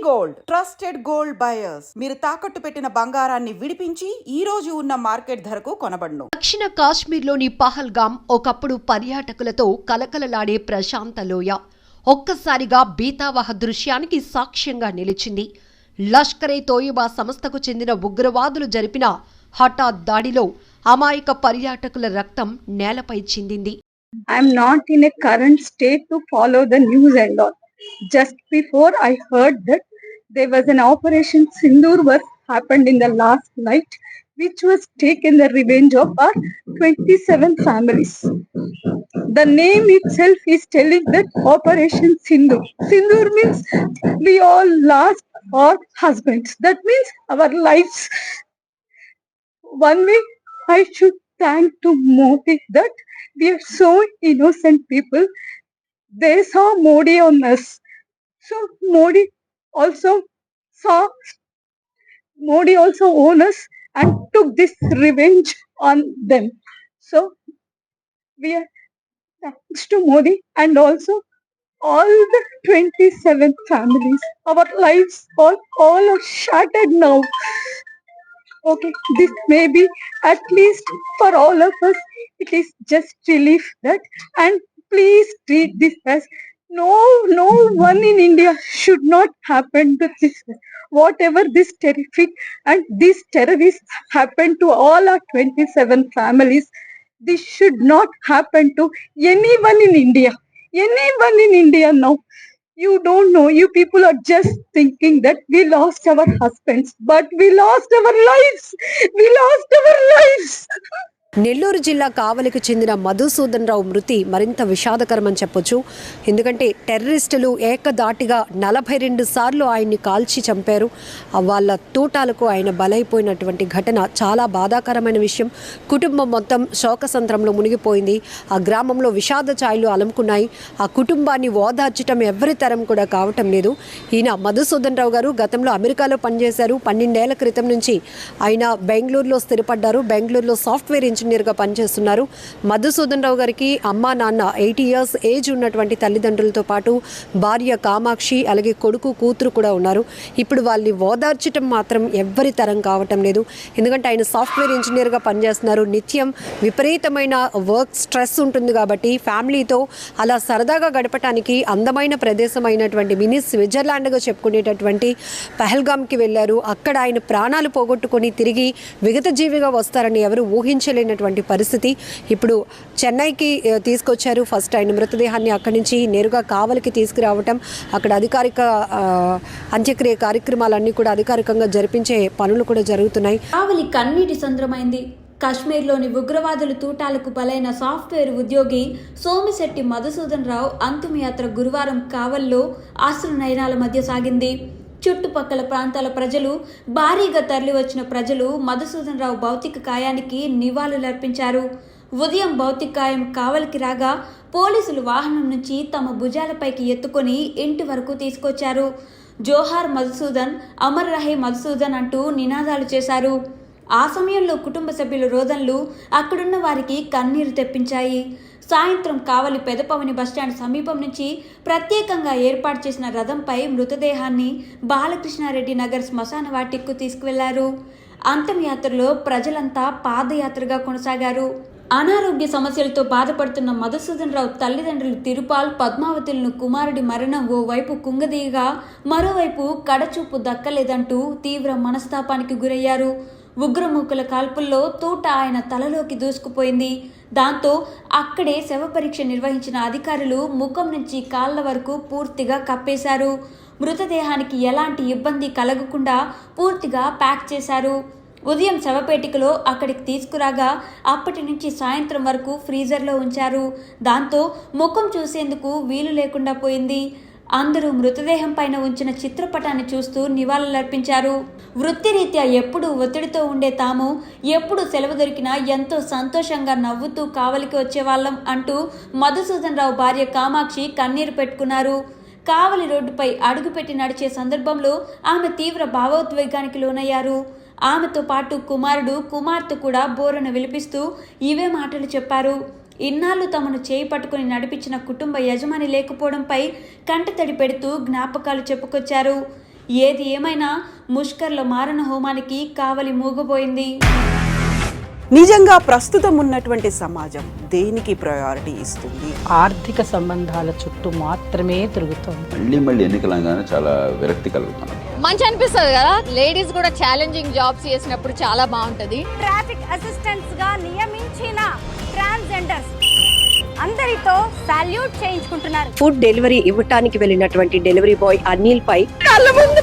Gold trusted gold buyers మీరు తాకట్టు పెట్టిన బంగారాన్ని విడిపించి ఈ రోజు ఉన్న మార్కెట్ ధరకు కొనబడును. దక్షిణ కాశ్మీర్లోని పహల్గామ్ ఒకప్పుడు పర్యాటకులతో కలకలలాడే ప్రశాంత లోయ ఒక్కసారిగా బీతావహ దృశ్యానికి సాక్ష్యంగా నిలిచింది. లష్కరే తోయిబా సంస్థకు చెందిన ఉగ్రవాదులు జరిపిన హఠాత్ దాడిలో అమాయక పర్యాటకుల రక్తం నేలపై చిందింది. I'm not in a current state to follow the news and all. Just before I heard that there was an Operation Sindoor was happened in the last night, which was taken the revenge of our 27 families. The name itself is telling that Operation Sindoor. Sindoor means we all lost our husbands. That means our lives. One way I should thank to Modi that we are so innocent people. They saw Modi on us. So Modi also owned us and took this revenge on them. So we are thanks to Modi and also all the 27 families. Our lives all are shattered now. Okay, this may be at least for all of us. It is just relief that, and please treat this as no one in India should not happen to this. Whatever this terrific and this terrorist happened to all our 27 families, this should not happen to anyone in India. Anyone in India now. You don't know, you people are just thinking that we lost our husbands, but we lost our lives. We lost our lives. Nellore జిల్లా కావలికి చెందిన మధుసూదన్ రావు మృతి మరింత విషాదకరమని చెప్పొచ్చు. ఎందుకంటే టెర్రరిస్టులు ఏకదాటిగా 42 సార్లు ఆయన్ని కాల్చి చంపారు. వాళ్ళ తూటాలకు ఆయన బలైపోయినటువంటి ఘటన చాలా బాధాకరమైన విషయం. కుటుంబం మొత్తం శోకసంద్రంలో మునిగిపోయింది. ఆ గ్రామంలో విషాద ఛాయలు అలుముకున్నాయి. ఆ కుటుంబాన్ని ఓదార్చడం ఎవరి తరం కూడా కావటం లేదు. ఈయన మధుసూదన్ రావు గారు గతంలో అమెరికాలో పనిచేశారు. 12 ఏళ్ల క్రితం నుంచి ఆయన బెంగళూరులో స్థిరపడ్డారు. బెంగళూరులో సాఫ్ట్వేర్ ఇంజనీర్గా పనిచేస్తున్నారు. మధుసూదన్ రావు గారికి అమ్మా నాన్న 80 ఇయర్స్ ఏజ్ ఉన్నటువంటి తల్లిదండ్రులతో పాటు భార్య కామాక్షి, అలాగే కొడుకు కూతురు కూడా ఉన్నారు. ఇప్పుడు వాళ్ళని ఓదార్చడం మాత్రం ఎవ్వరి తరం కావటం లేదు. ఎందుకంటే ఆయన సాఫ్ట్వేర్ ఇంజనీర్గా పనిచేస్తున్నారు. నిత్యం విపరీతమైన వర్క్ స్ట్రెస్ ఉంటుంది కాబట్టి ఫ్యామిలీతో అలా సరదాగా గడపడానికి అందమైన ప్రదేశం అయినటువంటి మినీ స్విట్జర్లాండ్గా చెప్పుకునేటటువంటి పహల్గామ్కి వెళ్ళారు. అక్కడ ఆయన ప్రాణాలు పోగొట్టుకొని తిరిగి విగత జీవిగా వస్తారని ఎవరు ఊహించలేనటువంటి పరిస్థితి. ఇప్పుడు చెన్నైకి తీసుకొచ్చారు. ఫస్ట్ ఆయన మృతదేహాన్ని అక్కడి నుంచి నేరుగా కావలికి తీసుకురావటం, అక్కడ అధికారిక అంత్యక్రియ కార్యక్రమాలన్నీ కూడా అధికారికంగా జరిపించే పనులు కూడా జరుగుతున్నాయి. కావలి కన్నీటి సంద్రమైంది. కాశ్మీర్లోని ఉగ్రవాదుల తూటాలకు బలైన సాఫ్ట్వేర్ ఉద్యోగి సోమిశెట్టి మధుసూదన్ రావు అంతిమయాత్ర గురువారం కావల్లో ఆశ్రు నయనాల మధ్య సాగింది. చుట్టుపక్కల ప్రాంతాల ప్రజలు, భారీగా తరలివచ్చిన ప్రజలు మధుసూదన్ రావు భౌతిక కాయానికి నివాళులర్పించారు. ఉదయం భౌతిక కాయం కావలికి రాగా పోలీసులు వాహనం నుంచి తమ భుజాలపైకి ఎత్తుకొని ఇంటి వరకు తీసుకొచ్చారు. జోహార్ మధుసూదన్, అమర్ రహే మధుసూదన్ అంటూ నినాదాలు చేశారు. ఆ సమయంలో కుటుంబ సభ్యుల రోదనలు అక్కడున్న వారికి కన్నీరు తెప్పించాయి. సాయంత్రం కావలి పెదపవని బస్టాండ్ సమీపం నుంచి ప్రత్యేకంగా ఏర్పాటు చేసిన రథంపై మృతదేహాన్ని బాలకృష్ణారెడ్డి నగర్ శ్మశాన వాటికకు తీసుకువెళ్లారు. అంతిమయాత్రలో ప్రజలంతా పాదయాత్రగా కొనసాగారు. అనారోగ్య సమస్యలతో బాధపడుతున్న మధుసూదన్ రావు తల్లిదండ్రులు తిరుపాల్, పద్మావతులను కుమారుడి మరణం ఓ వైపు కుంగదీయగా మరోవైపు కడచూపు దక్కలేదంటూ తీవ్ర మనస్తాపానికి గురయ్యారు. ఉగ్రమూకల కాల్పుల్లో తూట ఆయన తలలోకి దూసుకుపోయింది. దాంతో అక్కడే శవ పరీక్ష నిర్వహించిన అధికారులు ముఖం నుంచి కాళ్ల వరకు పూర్తిగా కప్పేశారు. మృతదేహానికి ఎలాంటి ఇబ్బంది కలగకుండా పూర్తిగా ప్యాక్ చేశారు. ఉదయం శవపేటికలో అక్కడికి తీసుకురాగా అప్పటి నుంచి సాయంత్రం వరకు ఫ్రీజర్లో ఉంచారు. దాంతో ముఖం చూసేందుకు వీలు లేకుండా పోయింది. అందరూ మృతదేహం పైన ఉంచిన చిత్రపటాన్ని చూస్తూ నివాళులర్పించారు. వృత్తిరీత్యా ఎప్పుడు ఒత్తిడితో ఉండే తాము ఎప్పుడు సెలవు దొరికినా ఎంతో సంతోషంగా నవ్వుతూ కావలికి వచ్చేవాళ్ళం అంటూ మధుసూదన్ రావు భార్య కామాక్షి కన్నీరు పెట్టుకున్నారు. కావలి రోడ్డుపై అడుగుపెట్టి నడిచే సందర్భంలో ఆమె తీవ్ర భావోద్వేగానికి లోనయ్యారు. ఆమెతో పాటు కుమారుడు, కుమార్తె కూడా బోరున విలిపిస్తూ ఇవే మాటలు చెప్పారు. ఇన్నాళ్ళు తమను చేయి పట్టుకుని నడిపించిన కుటుంబ యజమాని లేకపోవడంపై కంటతడి పెడుతూ జ్ఞాపకాలు చెప్పుకొచ్చారు. ఏది ఏమైనా ముష్కర్ల మారణ హోమానికి కావలి మూగపోయింది. నిజంగా ప్రస్తుతం ఉన్నటువంటి సమాజం దేనికి ప్రయారిటీ ఇస్తుంది? ఆర్థిక సంబంధాల చుట్టూ మాత్రమే తిరుగుతోంది. మళ్ళీ ఎన్నికలంగానే చాలా విరక్తి కలుగుతున్నాం. మంచి అనిపిస్తుంది కదా, లేడీస్ కూడా ఛాలెంజింగ్ జాబ్స్ చేసినప్పుడు చాలా బాగుంటది. ట్రాఫిక్ అసిస్టెంట్స్ గా నియమించిన ట్రాన్స్జెండర్స్ అందరితో సాల్యూట్ చేయించుకుంటున్నారు. ఫుడ్ డెలివరీ ఇవ్వటానికి వెళ్ళినటువంటి డెలివరీ బాయ్ అనిల్ పై కళ్ళ ముందు